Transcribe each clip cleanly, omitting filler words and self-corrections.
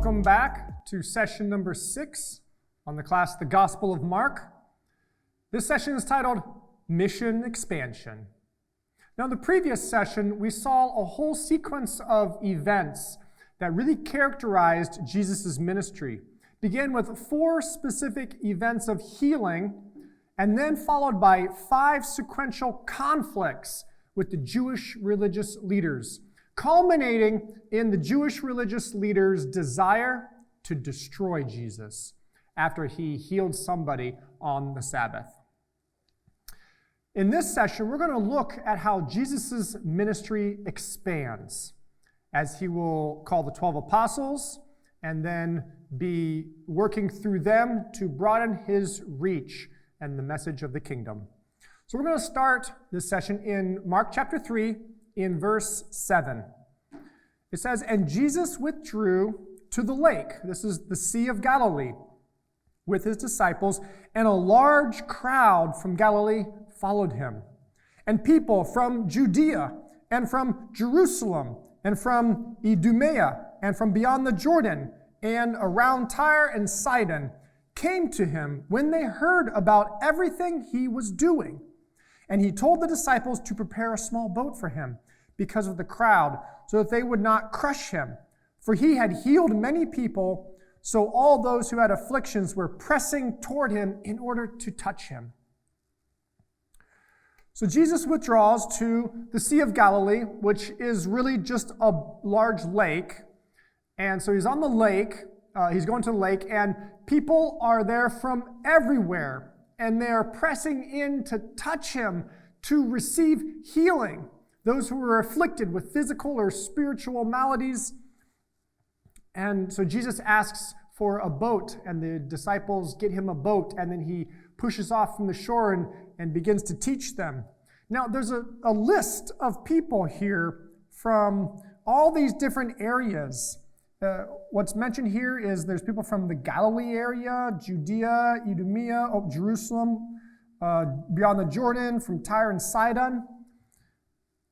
Welcome back to session number 6 on the class, The Gospel of Mark. This session is titled Mission Expansion. Now, in the previous session, we saw a whole sequence of events that really characterized Jesus' ministry. Began with 4 specific events of healing, and then followed by 5 sequential conflicts with the Jewish religious leaders, culminating in the Jewish religious leaders' desire to destroy Jesus after he healed somebody on the Sabbath. In this session, we're going to look at how Jesus' ministry expands, as he will call the 12 apostles and then be working through them to broaden his reach and the message of the kingdom. So we're going to start this session in Mark chapter 3 in verse 7. It says, "And Jesus withdrew to the lake," this is the Sea of Galilee, "with his disciples, and a large crowd from Galilee followed him. And people from Judea and from Jerusalem and from Idumea and from beyond the Jordan and around Tyre and Sidon came to him when they heard about everything he was doing. And he told the disciples to prepare a small boat for him because of the crowd, so that they would not crush him. For he had healed many people, so all those who had afflictions were pressing toward him in order to touch him." So Jesus withdraws to the Sea of Galilee, which is really just a large lake. And so he's on the lake, he's going to the lake, and people are there from everywhere. And they are pressing in to touch him, to receive healing. Those who were afflicted with physical or spiritual maladies. And so Jesus asks for a boat, and the disciples get him a boat, and then he pushes off from the shore and begins to teach them. Now, there's a list of people here from all these different areas. What's mentioned here is there's people from the Galilee area, Judea, Idumea, Jerusalem, beyond the Jordan, from Tyre and Sidon.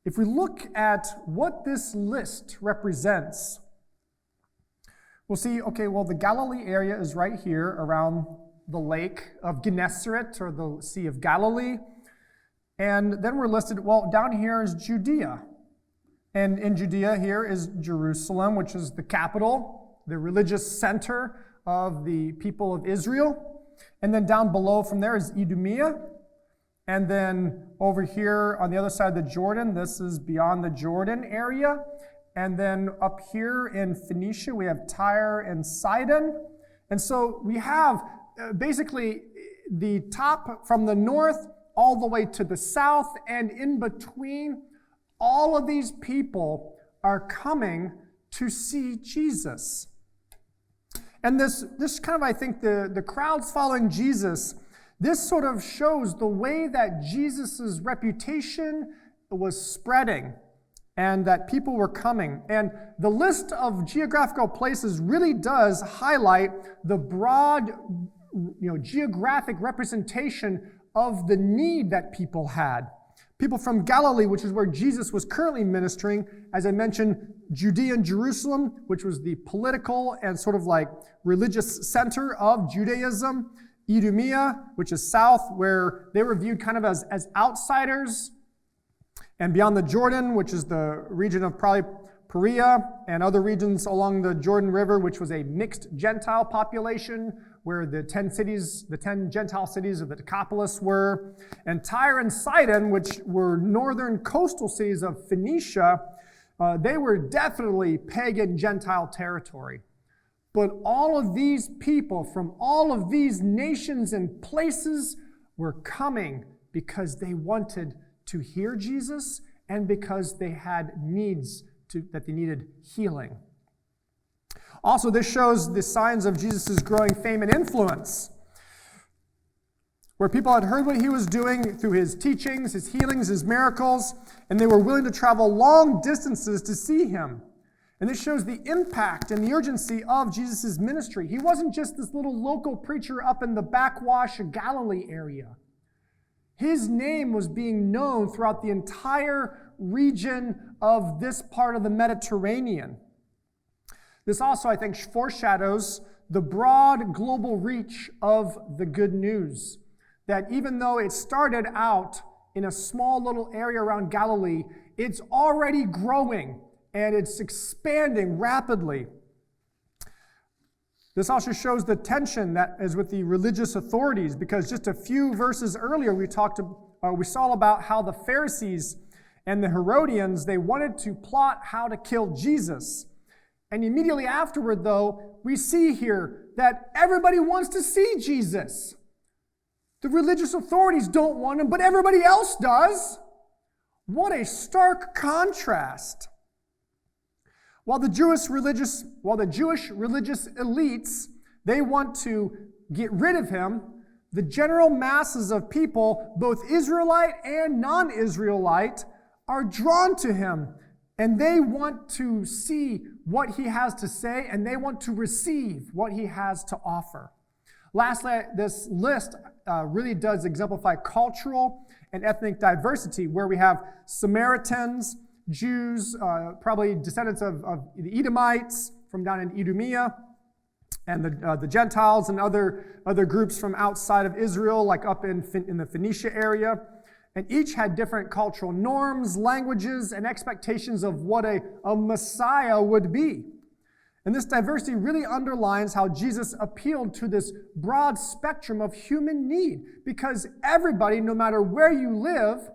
If we look at what this list represents, we'll see, okay, well, the Galilee area is right here around the lake of Gennesaret, or the Sea of Galilee. And then we're listed, well, down here is Judea. And in Judea here is Jerusalem, which is the capital, the religious center of the people of Israel. And then down below from there is Idumea. And then over here on the other side of the Jordan, this is beyond the Jordan area. And then up here in Phoenicia, we have Tyre and Sidon. And so we have basically the top from the north all the way to the south, and in between, all of these people are coming to see Jesus. And this kind of, I think, the crowds following Jesus, this sort of shows the way that Jesus' reputation was spreading and that people were coming. And the list of geographical places really does highlight the broad, geographic representation of the need that people had. People from Galilee, which is where Jesus was currently ministering, as I mentioned, Judea and Jerusalem, which was the political and sort of like religious center of Judaism. Idumea, which is south, where they were viewed kind of as outsiders. And beyond the Jordan, which is the region of probably Perea and other regions along the Jordan River, which was a mixed Gentile population, where the 10 Gentile cities of the Decapolis were, and Tyre and Sidon, which were northern coastal cities of Phoenicia, they were definitely pagan Gentile territory. But all of these people from all of these nations and places were coming because they wanted to hear Jesus and because they had needs that they needed healing. Also, this shows the signs of Jesus' growing fame and influence, where people had heard what he was doing through his teachings, his healings, his miracles, and they were willing to travel long distances to see him. And this shows the impact and the urgency of Jesus' ministry. He wasn't just this little local preacher up in the backwash Galilee area. His name was being known throughout the entire region of this part of the Mediterranean. This also, I think, foreshadows the broad global reach of the good news. That even though it started out in a small little area around Galilee, it's already growing and it's expanding rapidly. This also shows the tension that is with the religious authorities, because just a few verses earlier we saw about how the Pharisees and the Herodians, they wanted to plot how to kill Jesus. And immediately afterward, though, we see here that everybody wants to see Jesus. The religious authorities don't want him, but everybody else does. What a stark contrast. While the Jewish religious elites, they want to get rid of him, the general masses of people, both Israelite and non-Israelite, are drawn to him, and they want to see what he has to say, and they want to receive what he has to offer. Lastly, this list really does exemplify cultural and ethnic diversity, where we have Samaritans, Jews, probably descendants of the Edomites from down in Idumea, and the Gentiles and other groups from outside of Israel, like up in the Phoenicia area. And each had different cultural norms, languages, and expectations of what a Messiah would be. And this diversity really underlines how Jesus appealed to this broad spectrum of human need, because everybody, no matter where you live,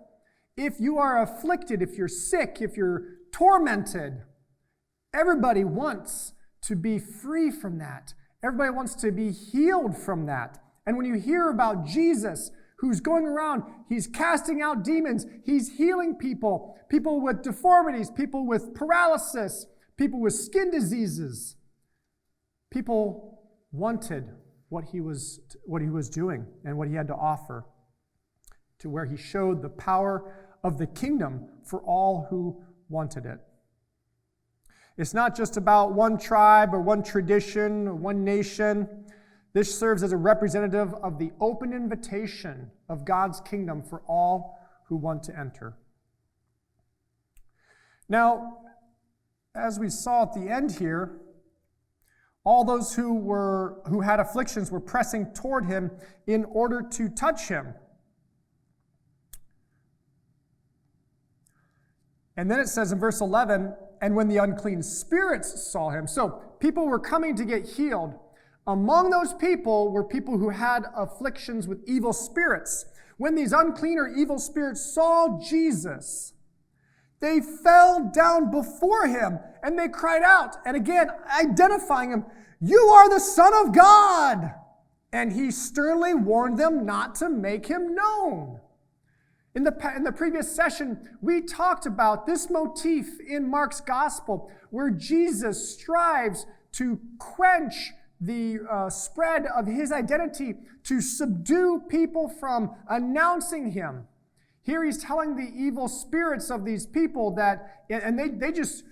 if you are afflicted, if you're sick, if you're tormented, everybody wants to be free from that. Everybody wants to be healed from that. And when you hear about Jesus, who's going around, he's casting out demons, he's healing people with deformities, people with paralysis, people with skin diseases. People wanted what he was doing and what he had to offer, to where he showed the power of the kingdom for all who wanted it. It's not just about one tribe or one tradition or one nation. This serves as a representative of the open invitation of God's kingdom for all who want to enter. Now, as we saw at the end here, all those who had afflictions were pressing toward him in order to touch him. And then it says in verse 11, and when the unclean spirits saw him. So people were coming to get healed. Among those people were people who had afflictions with evil spirits. When these unclean or evil spirits saw Jesus, they fell down before him and they cried out. And again, identifying him, "You are the Son of God." And he sternly warned them not to make him known. In the previous session, we talked about this motif in Mark's gospel, where Jesus strives to quench the spread of his identity, to subdue people from announcing him. Here he's telling the evil spirits of these people that, and they just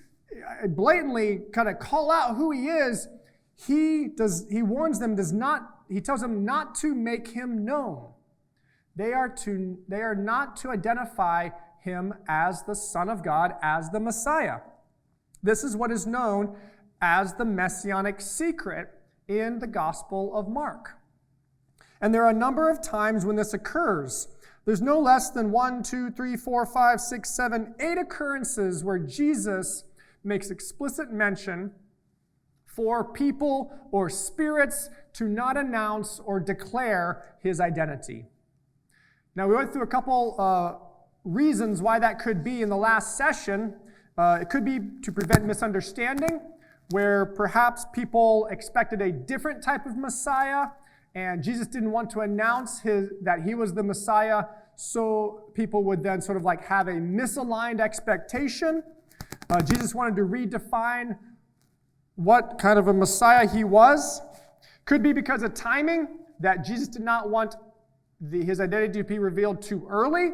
blatantly kind of call out who he is. He warns them, he tells them not to make him known. They are not to identify him as the Son of God, as the Messiah. This is what is known as the Messianic secret in the Gospel of Mark. And there are a number of times when this occurs. There's no less than 1, 2, 3, 4, 5, 6, 7, 8 occurrences where Jesus makes explicit mention for people or spirits to not announce or declare his identity. Now, we went through a couple reasons why that could be in the last session. It could be to prevent misunderstanding, where perhaps people expected a different type of Messiah, and Jesus didn't want to announce that he was the Messiah, so people would then sort of like have a misaligned expectation. Jesus wanted to redefine what kind of a Messiah he was. Could be because of timing, that Jesus did not want his identity to be revealed too early,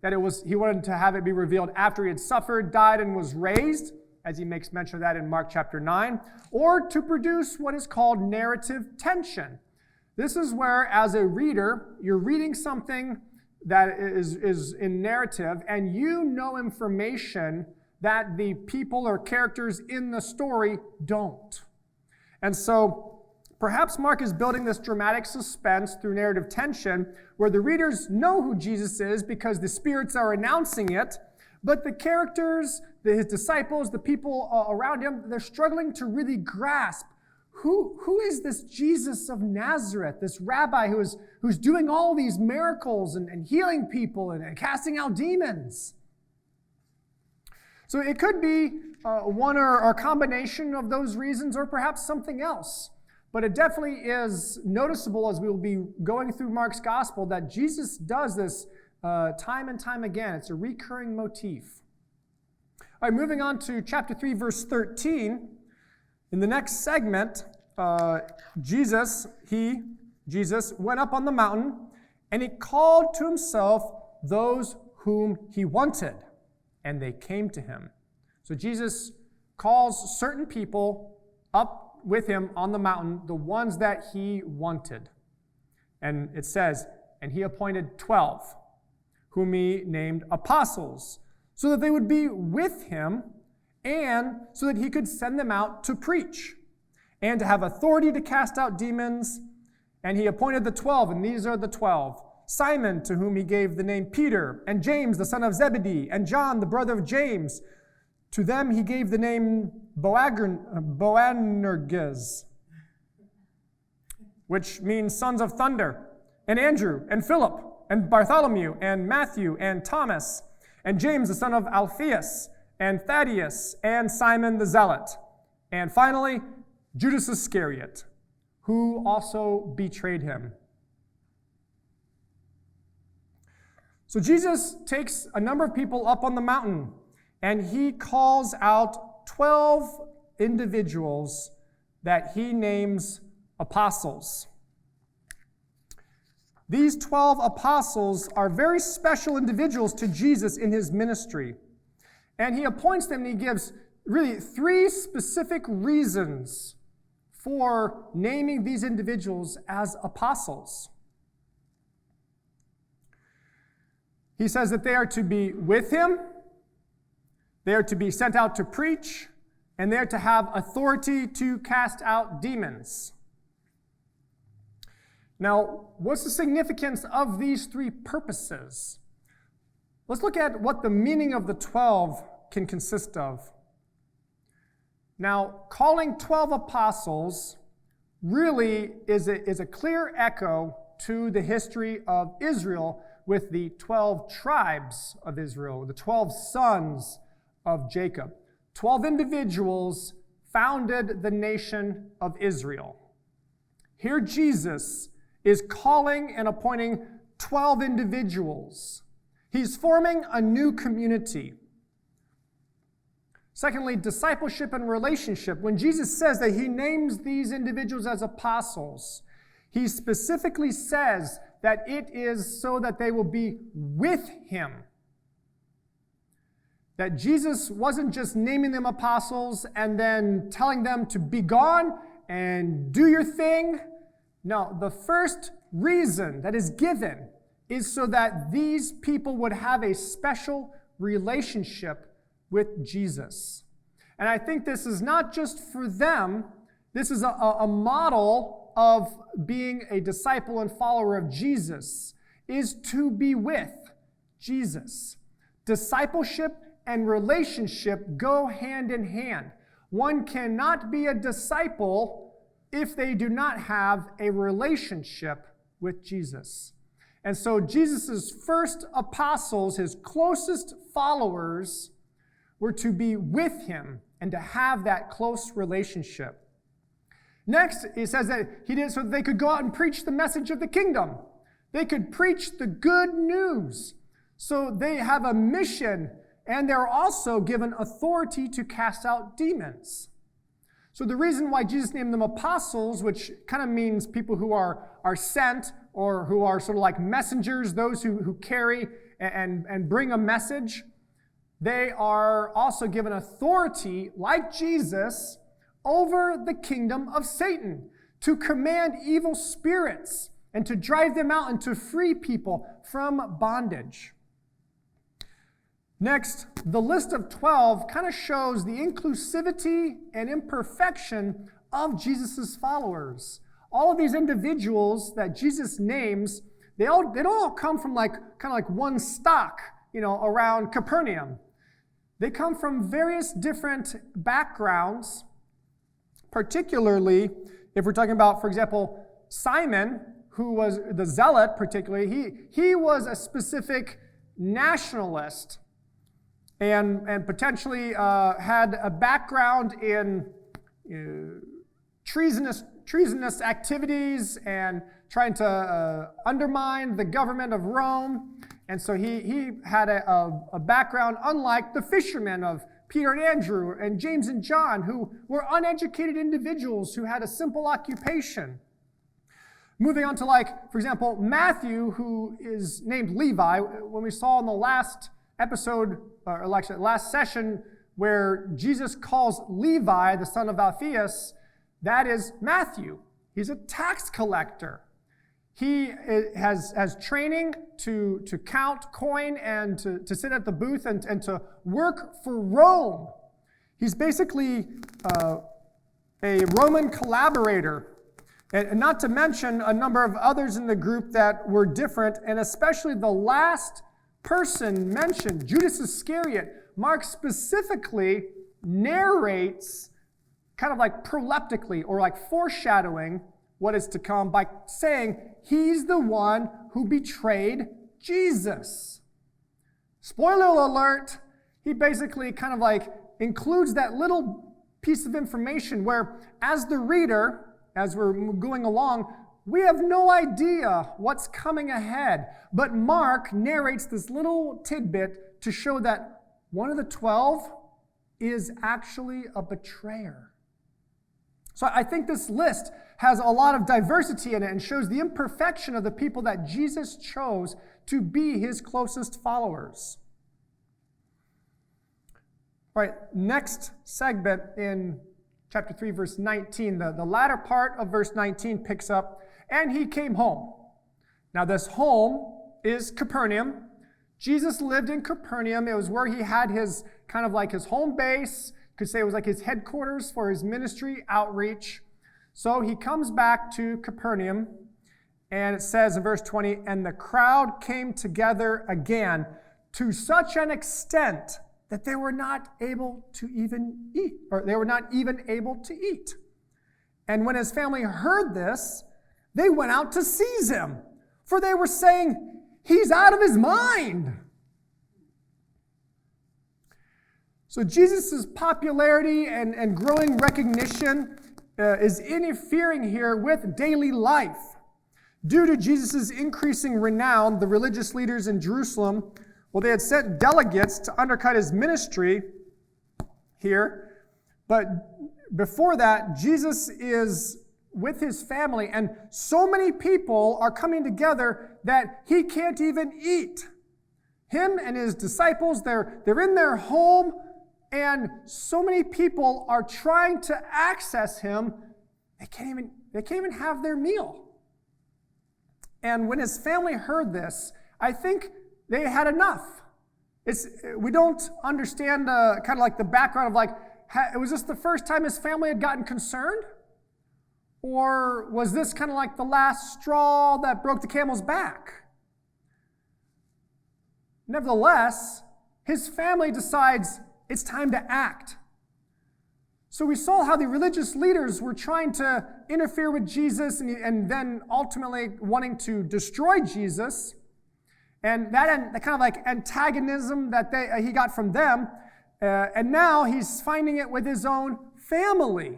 that he wanted to have it be revealed after he had suffered, died, and was raised, as he makes mention of that in Mark chapter 9, or to produce what is called narrative tension. This is where, as a reader, you're reading something that is in narrative, and you know information that the people or characters in the story don't. And so perhaps Mark is building this dramatic suspense through narrative tension where the readers know who Jesus is because the spirits are announcing it, but the characters, his disciples, the people around him, they're struggling to really grasp who is this Jesus of Nazareth, this rabbi who's doing all these miracles and healing people and casting out demons. So it could be one or a combination of those reasons or perhaps something else. But it definitely is noticeable as we will be going through Mark's gospel that Jesus does this time and time again. It's a recurring motif. All right, moving on to chapter 3, verse 13. In the next segment, Jesus went up on the mountain and he called to himself those whom he wanted, and they came to him. So Jesus calls certain people up with him on the mountain, the ones that he wanted. And it says, and he appointed 12, whom he named apostles, so that they would be with him and so that he could send them out to preach and to have authority to cast out demons. And he appointed the 12, and these are the 12. Simon, to whom he gave the name Peter, and James, the son of Zebedee, and John, the brother of James. To them he gave the name Boanerges, which means sons of thunder, and Andrew, and Philip, and Bartholomew, and Matthew, and Thomas, and James, the son of Alphaeus, and Thaddeus, and Simon the Zealot, and finally, Judas Iscariot, who also betrayed him. So Jesus takes a number of people up on the mountain, and he calls out 12 individuals that he names apostles. These 12 apostles are very special individuals to Jesus in his ministry. And he appoints them, and he gives really 3 specific reasons for naming these individuals as apostles. He says that they are to be with him, they are to be sent out to preach, and they are to have authority to cast out demons. Now, what's the significance of these 3 purposes? Let's look at what the meaning of the 12 can consist of. Now, calling 12 apostles really is a clear echo to the history of Israel with the 12 tribes of Israel, the 12 sons of Jacob. 12 individuals founded the nation of Israel. Here Jesus is calling and appointing 12 individuals. He's forming a new community. Secondly, discipleship and relationship. When Jesus says that he names these individuals as apostles, he specifically says that it is so that they will be with him. That Jesus wasn't just naming them apostles and then telling them to be gone and do your thing. No, the first reason that is given is so that these people would have a special relationship with Jesus. And I think this is not just for them, this is a model of being a disciple and follower of Jesus, is to be with Jesus. Discipleship and relationship go hand in hand. One cannot be a disciple if they do not have a relationship with Jesus. And so Jesus' first apostles, his closest followers, were to be with him and to have that close relationship. Next, it says that he did it so that they could go out and preach the message of the kingdom. They could preach the good news. So they have a mission, and they're also given authority to cast out demons. So the reason why Jesus named them apostles, which kind of means people who are sent or who are sort of like messengers, those who carry and bring a message, they are also given authority, like Jesus, over the kingdom of Satan, to command evil spirits and to drive them out and to free people from bondage. Next, the list of 12 kind of shows the inclusivity and imperfection of Jesus' followers. All of these individuals that Jesus names, they don't all come from kind of like one stock, around Capernaum. They come from various different backgrounds, particularly if we're talking about, for example, Simon, who was the zealot particularly, he was a specific nationalist and potentially had a background in treasonous activities and trying to undermine the government of Rome. And so he had a background unlike the fishermen of Peter and Andrew and James and John, who were uneducated individuals who had a simple occupation. Moving on to for example, Matthew, who is named Levi. When we saw in the last episode, or last session, where Jesus calls Levi, the son of Alphaeus, that is Matthew. He's a tax collector. He has training to count coin and to sit at the booth and to work for Rome. He's basically a Roman collaborator. And not to mention a number of others in the group that were different, and especially the last person mentioned, Judas Iscariot. Mark specifically narrates kind of like proleptically or like foreshadowing what is to come by saying he's the one who betrayed Jesus. Spoiler alert, he basically kind of like includes that little piece of information where as the reader, as we're going along, we have no idea what's coming ahead. But Mark narrates this little tidbit to show that one of the 12 is actually a betrayer. So I think this list has a lot of diversity in it and shows the imperfection of the people that Jesus chose to be his closest followers. All right, next segment in chapter 3, verse 19, the latter part of verse 19 picks up, and he came home. Now this home is Capernaum. Jesus lived in Capernaum. It was where he had his kind of like his home base. You could say it was like his headquarters for his ministry outreach. So he comes back to Capernaum, and it says in verse 20, and the crowd came together again to such an extent that they were not able to even eat, or they were not even able to eat. And when his family heard this, they went out to seize him, for they were saying, he's out of his mind. So Jesus' popularity and growing recognition is interfering here with daily life. Due to Jesus' increasing renown, the religious leaders in Jerusalem, they had sent delegates to undercut his ministry here. But before that, Jesus is with his family, and so many people are coming together that he can't even eat. Him and his disciples, they're in their home, and so many people are trying to access him, they can't even have their meal. And when his family heard this, I think they had enough. We don't understand kind of like the background of was this the first time his family had gotten concerned? Or was this kind of like the last straw that broke the camel's back? Nevertheless, his family decides it's time to act. So we saw how the religious leaders were trying to interfere with Jesus and then ultimately wanting to destroy Jesus. And that kind of like antagonism that he got from them. And now he's finding it with his own family.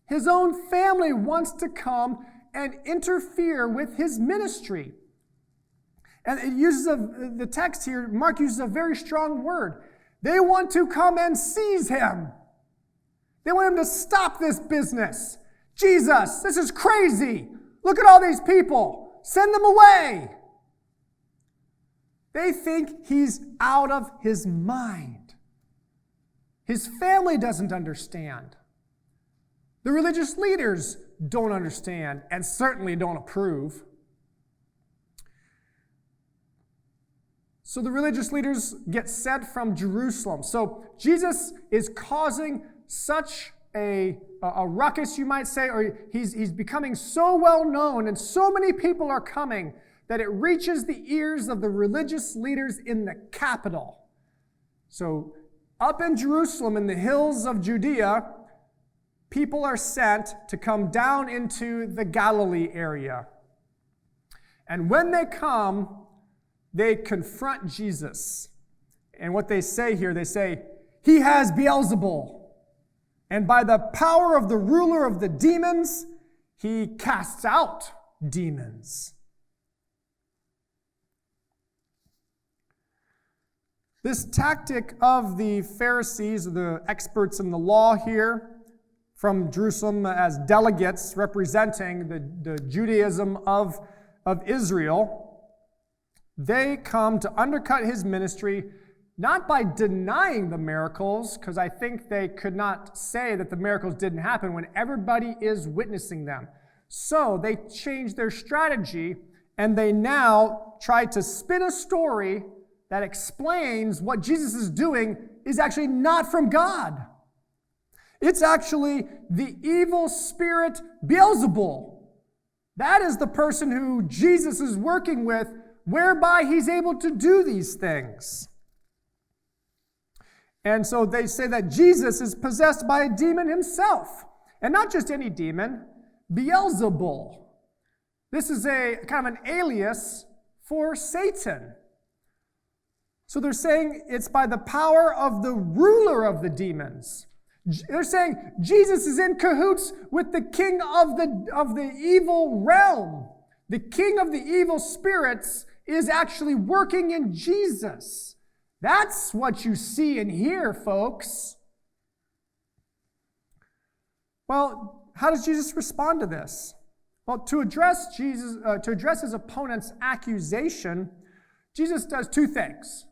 His own family wants to come and interfere with his ministry. And it uses the text here, Mark uses a very strong word. They want to come and seize him. They want him to stop this business. Jesus, this is crazy. Look at all these people. Send them away. They think he's out of his mind. His family doesn't understand. The religious leaders don't understand and certainly don't approve. So the religious leaders get sent from Jerusalem. So Jesus is causing such a ruckus, you might say, or he's becoming so well known and so many people are coming that it reaches the ears of the religious leaders in the capital. So up in Jerusalem, in the hills of Judea, people are sent to come down into the Galilee area. And when they come, they confront Jesus. And what they say here, they say, "He has Beelzebul. And by the power of the ruler of the demons, he casts out demons." This tactic of the Pharisees, the experts in the law here, from Jerusalem as delegates representing the Judaism of Israel, they come to undercut his ministry, not by denying the miracles, because I think they could not say that the miracles didn't happen when everybody is witnessing them. So they changed their strategy, and they now try to spin a story that explains what Jesus is doing is actually not from God. It's actually the evil spirit Beelzebul. That is the person who Jesus is working with, whereby he's able to do these things. And so they say that Jesus is possessed by a demon himself. And not just any demon, Beelzebul. This is a kind of an alias for Satan. So they're saying it's by the power of the ruler of the demons. They're saying Jesus is in cahoots with the king of the evil realm. The king of the evil spirits is actually working in Jesus. That's what you see and hear, folks. Well, how does Jesus respond to this? Well, to address his opponent's accusation, Jesus does two things.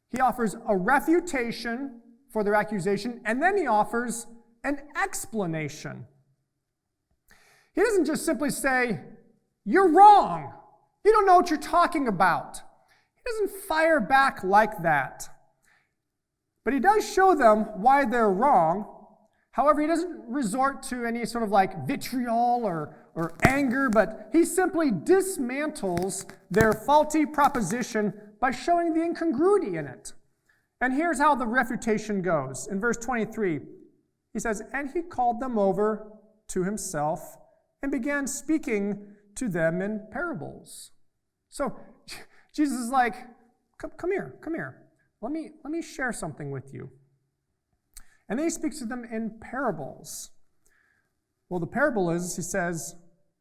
He offers a refutation for their accusation, and then he offers an explanation. He doesn't just simply say, "You're wrong. You don't know what you're talking about." He doesn't fire back like that. But he does show them why they're wrong. However, he doesn't resort to any sort of like vitriol or anger, but he simply dismantles their faulty proposition by showing the incongruity in it. And here's how the refutation goes. In verse 23, he says, "And he called them over to himself and began speaking to them in parables." So Jesus is like, come here. Let me share something with you. And then he speaks to them in parables. Well, the parable is, he says,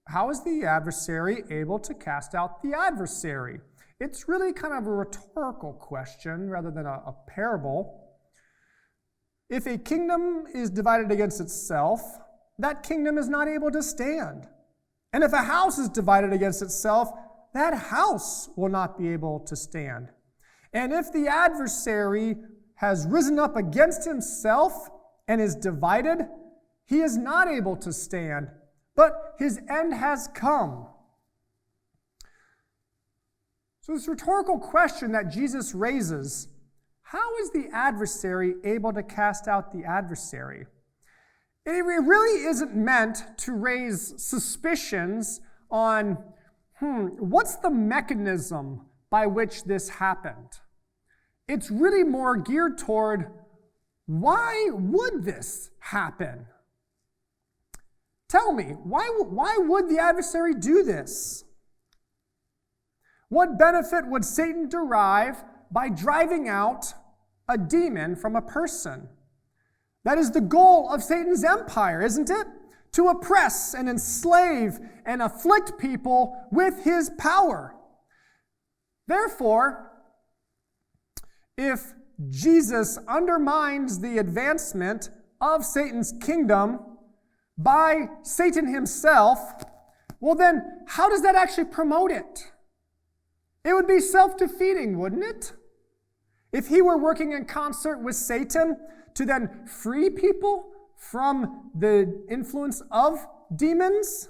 how is the adversary able to cast out the adversary? It's really kind of a rhetorical question rather than a parable. If a kingdom is divided against itself, that kingdom is not able to stand. And if a house is divided against itself, that house will not be able to stand. And if the adversary has risen up against himself and is divided, he is not able to stand, but his end has come. So this rhetorical question that Jesus raises, how is the adversary able to cast out the adversary? It really isn't meant to raise suspicions on, what's the mechanism by which this happened? It's really more geared toward, why would this happen? Tell me, why would the adversary do this? What benefit would Satan derive by driving out a demon from a person? That is the goal of Satan's empire, isn't it? To oppress and enslave and afflict people with his power. Therefore, if Jesus undermines the advancement of Satan's kingdom by Satan himself, well then, how does that actually promote it? It would be self-defeating, wouldn't it? If he were working in concert with Satan to then free people from the influence of demons,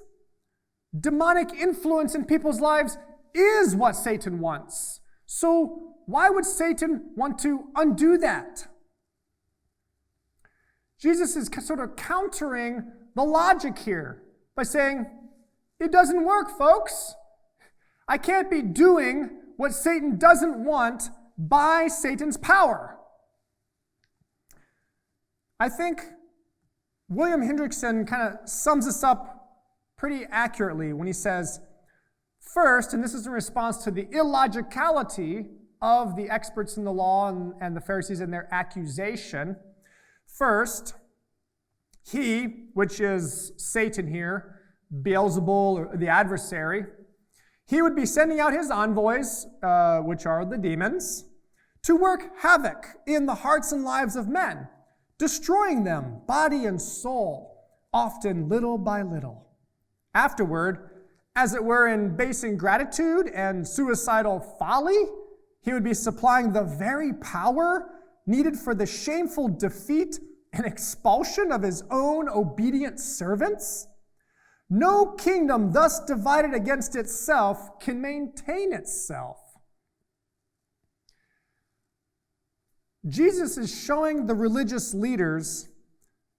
demonic influence in people's lives is what Satan wants. So why would Satan want to undo that? Jesus is sort of countering the logic here by saying, it doesn't work, folks. I can't be doing what Satan doesn't want by Satan's power. I think William Hendrickson kind of sums this up pretty accurately when he says, first, and this is in response to the illogicality of the experts in the law and the Pharisees and their accusation. First, he, which is Satan here, Beelzebul, or the adversary, he would be sending out his envoys, which are the demons, to work havoc in the hearts and lives of men, destroying them, body and soul, often little by little. Afterward, as it were in base ingratitude and suicidal folly, he would be supplying the very power needed for the shameful defeat and expulsion of his own obedient servants. No kingdom thus divided against itself can maintain itself. Jesus is showing the religious leaders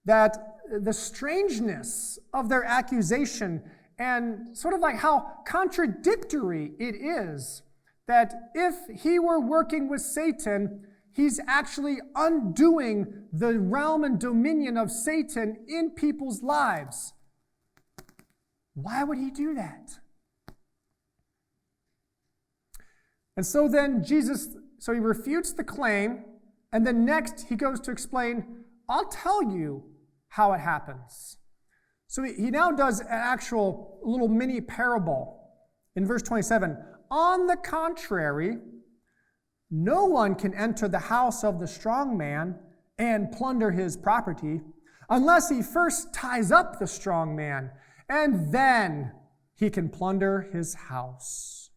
that the strangeness of their accusation and sort of like how contradictory it is that if he were working with Satan, he's actually undoing the realm and dominion of Satan in people's lives. Why would he do that? And so then he refutes the claim, and then next he goes to explain, I'll tell you how it happens. So he now does an actual little mini parable in verse 27. On the contrary, no one can enter the house of the strong man and plunder his property unless he first ties up the strong man, and then he can plunder his house.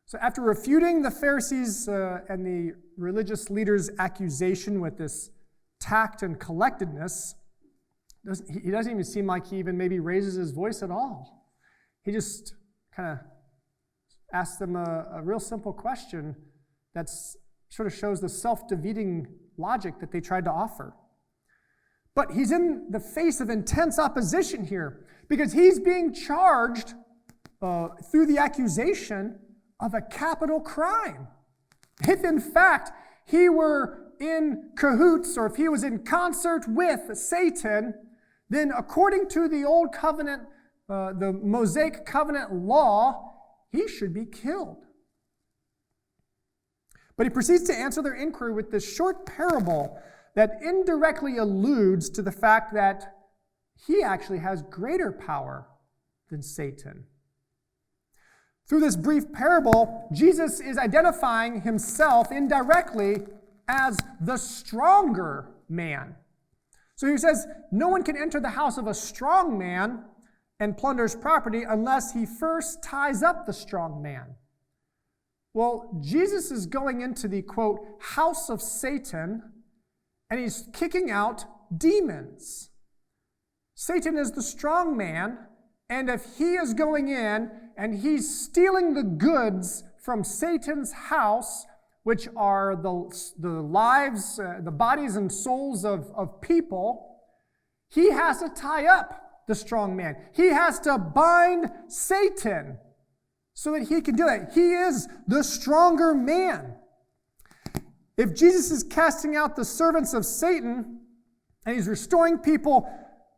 So after refuting the Pharisees and the religious leaders' accusation with this tact and collectedness, he doesn't even seem like he even maybe raises his voice at all. He just kind of asks them a real simple question that sort of shows the self-defeating logic that they tried to offer. But he's in the face of intense opposition here because he's being charged through the accusation of a capital crime. If in fact he were in cahoots or if he was in concert with Satan, then according to the Old Covenant, the Mosaic Covenant law, he should be killed. But he proceeds to answer their inquiry with this short parable that indirectly alludes to the fact that he actually has greater power than Satan. Through this brief parable, Jesus is identifying himself indirectly as the stronger man. So he says, no one can enter the house of a strong man and plunder his property unless he first ties up the strong man. Well, Jesus is going into the, quote, house of Satan, and he's kicking out demons. Satan is the strong man, and if he is going in and he's stealing the goods from Satan's house, which are the lives, the bodies and souls of people, he has to tie up the strong man. He has to bind Satan so that he can do it. He is the stronger man. If Jesus is casting out the servants of Satan and he's restoring people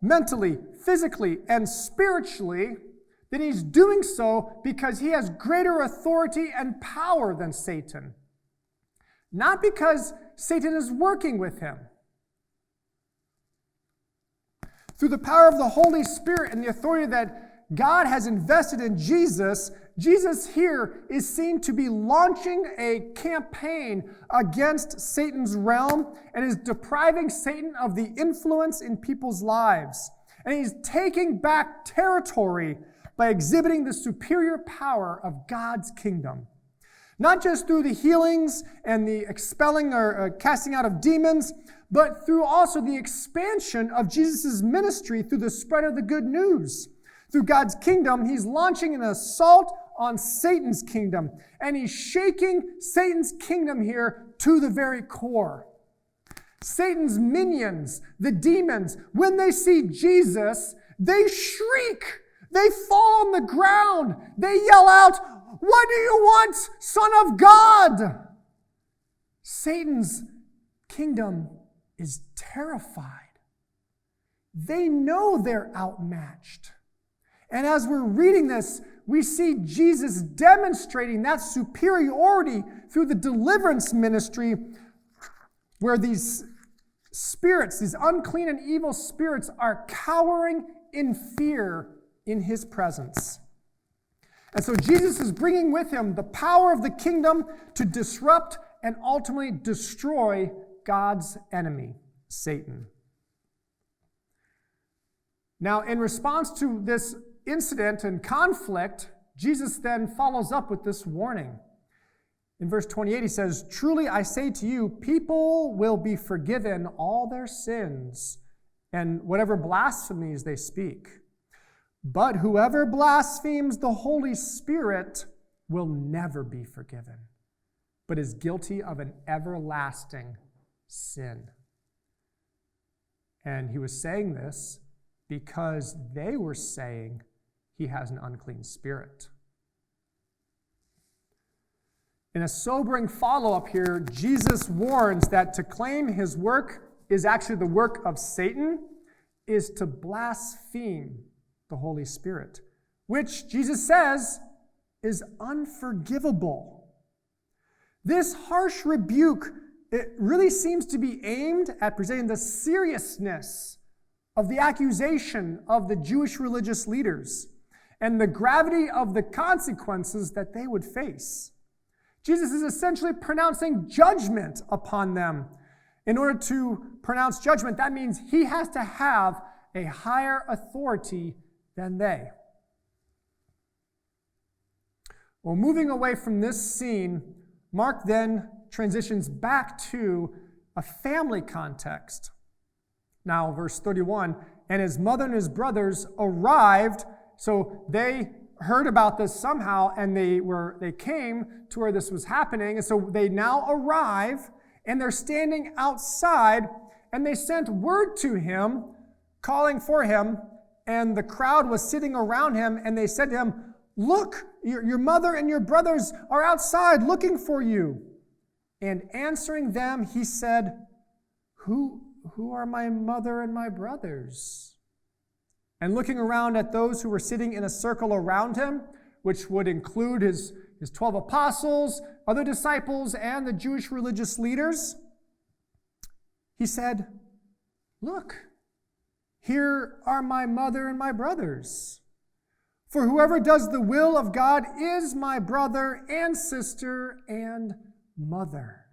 mentally, physically, and spiritually, then he's doing so because he has greater authority and power than Satan. Not because Satan is working with him. Through the power of the Holy Spirit and the authority that God has invested in Jesus, Jesus here is seen to be launching a campaign against Satan's realm and is depriving Satan of the influence in people's lives. And he's taking back territory by exhibiting the superior power of God's kingdom. Not just through the healings and the expelling or casting out of demons, but through also the expansion of Jesus' ministry through the spread of the good news. Through God's kingdom, he's launching an assault on Satan's kingdom. And he's shaking Satan's kingdom here to the very core. Satan's minions, the demons, when they see Jesus, they shriek. They fall on the ground. They yell out, "What do you want, Son of God?" Satan's kingdom is terrified. They know they're outmatched. And as we're reading this, we see Jesus demonstrating that superiority through the deliverance ministry, where these spirits, these unclean and evil spirits, are cowering in fear in his presence. And so Jesus is bringing with him the power of the kingdom to disrupt and ultimately destroy God's enemy, Satan. Now, in response to this incident and conflict, Jesus then follows up with this warning. In verse 28, he says, "Truly I say to you, people will be forgiven all their sins and whatever blasphemies they speak. But whoever blasphemes the Holy Spirit will never be forgiven, but is guilty of an everlasting sin." And he was saying this because they were saying he has an unclean spirit. In a sobering follow-up here, Jesus warns that to claim his work is actually the work of Satan is to blaspheme the Holy Spirit, which Jesus says is unforgivable. This harsh rebuke, it really seems to be aimed at presenting the seriousness of the accusation of the Jewish religious leaders and the gravity of the consequences that they would face. Jesus is essentially pronouncing judgment upon them. In order to pronounce judgment, that means he has to have a higher authority than they. Well, moving away from this scene, Mark then transitions back to a family context. Now, verse 31, "And his mother and his brothers arrived," so they heard about this somehow, and they came to where this was happening, and so they now arrive, and they're standing outside, and they sent word to him, calling for him, and the crowd was sitting around him, and they said to him, "Look, your mother and your brothers are outside looking for you." And answering them, he said, Who are my mother and my brothers?" And looking around at those who were sitting in a circle around him, which would include his 12 apostles, other disciples, and the Jewish religious leaders, he said, "Look, here are my mother and my brothers. For whoever does the will of God is my brother and sister and mother."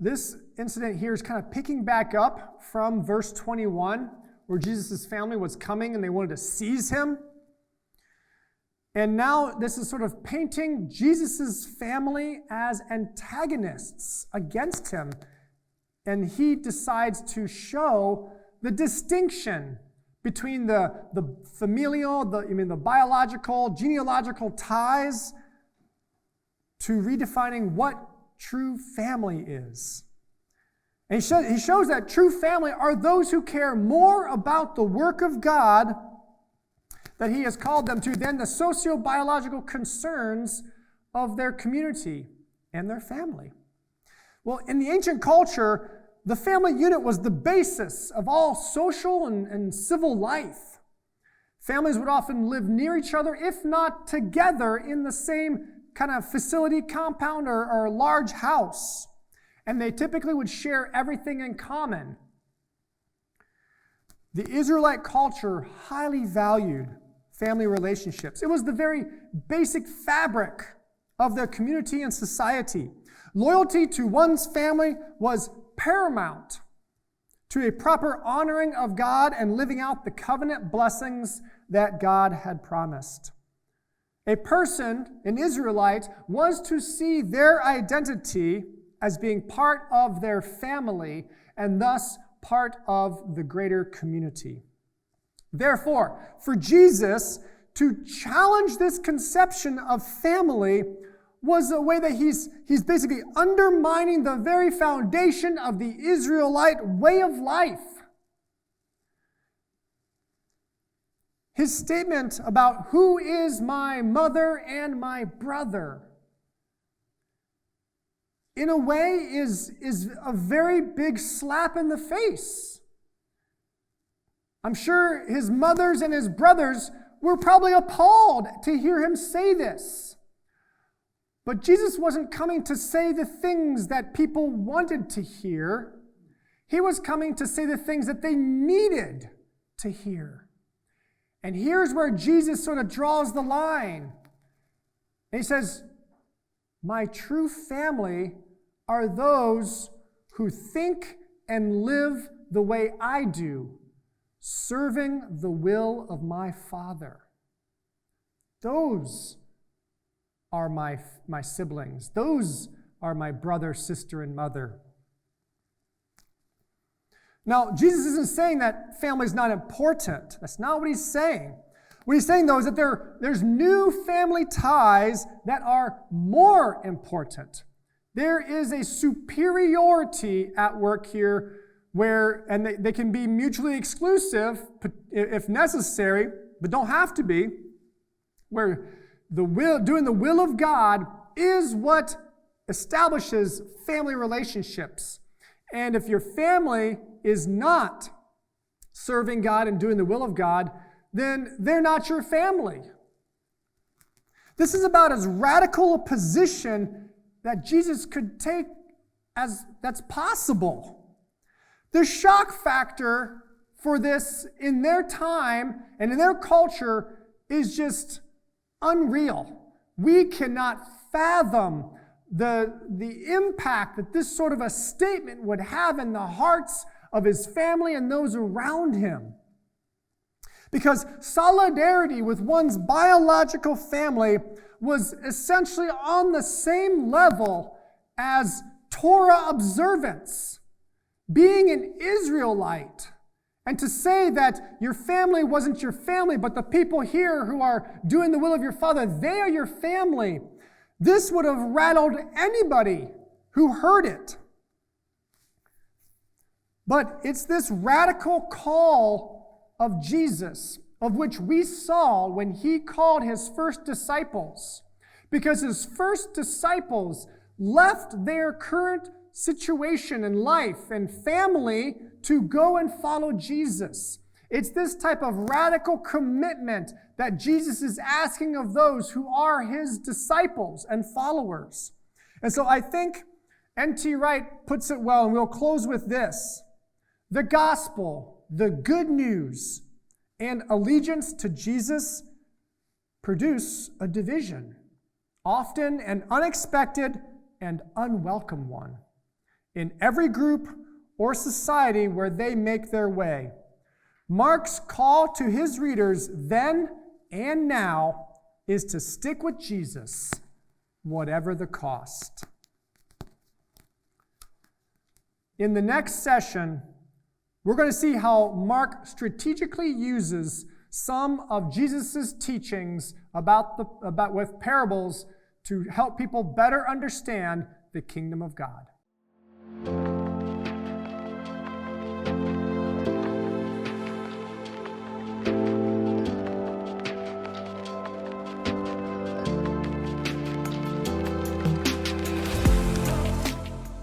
This incident here is kind of picking back up from verse 21, where Jesus' family was coming and they wanted to seize him. And now this is sort of painting Jesus' family as antagonists against him. And he decides to show the distinction between the familial, the biological, genealogical ties, to redefining what true family is. And he shows that true family are those who care more about the work of God that he has called them to than the socio-biological concerns of their community and their family. Well, in the ancient culture, the family unit was the basis of all social and civil life. Families would often live near each other, if not together, in the same kind of facility, compound, or large house. And they typically would share everything in common. The Israelite culture highly valued family relationships. It was the very basic fabric of their community and society. Loyalty to one's family was paramount to a proper honoring of God and living out the covenant blessings that God had promised. A person, an Israelite, was to see their identity as being part of their family and thus part of the greater community. Therefore, for Jesus to challenge this conception of family was a way that he's basically undermining the very foundation of the Israelite way of life. His statement about who is my mother and my brother, in a way, is a very big slap in the face. I'm sure his mothers and his brothers were probably appalled to hear him say this. But Jesus wasn't coming to say the things that people wanted to hear. He was coming to say the things that they needed to hear. And here's where Jesus sort of draws the line. And he says, my true family are those who think and live the way I do, serving the will of my Father. Those are my siblings. Those are my brother, sister, and mother. Now, Jesus isn't saying that family is not important. That's not what he's saying. What he's saying, though, is that there's new family ties that are more important. There is a superiority at work here and they can be mutually exclusive if necessary, but don't have to be, where doing the will of God is what establishes family relationships. And if your family is not serving God and doing the will of God, then they're not your family. This is about as radical a position that Jesus could take as that's possible. The shock factor for this in their time and in their culture is just unreal. We cannot fathom the impact that this sort of a statement would have in the hearts of his family and those around him. Because solidarity with one's biological family was essentially on the same level as Torah observance. Being an Israelite, and to say that your family wasn't your family, but the people here who are doing the will of your Father, they are your family. This would have rattled anybody who heard it. But it's this radical call of Jesus, of which we saw when he called his first disciples. Because his first disciples left their current situation in life and family to go and follow Jesus. It's this type of radical commitment that Jesus is asking of those who are his disciples and followers. And so I think N.T. Wright puts it well, and we'll close with this. The gospel, the good news, and allegiance to Jesus produce a division, often an unexpected and unwelcome one, in every group or society where they make their way. Mark's call to his readers then and now is to stick with Jesus, whatever the cost. In the next session, we're going to see how Mark strategically uses some of Jesus' teachings about with parables to help people better understand the kingdom of God.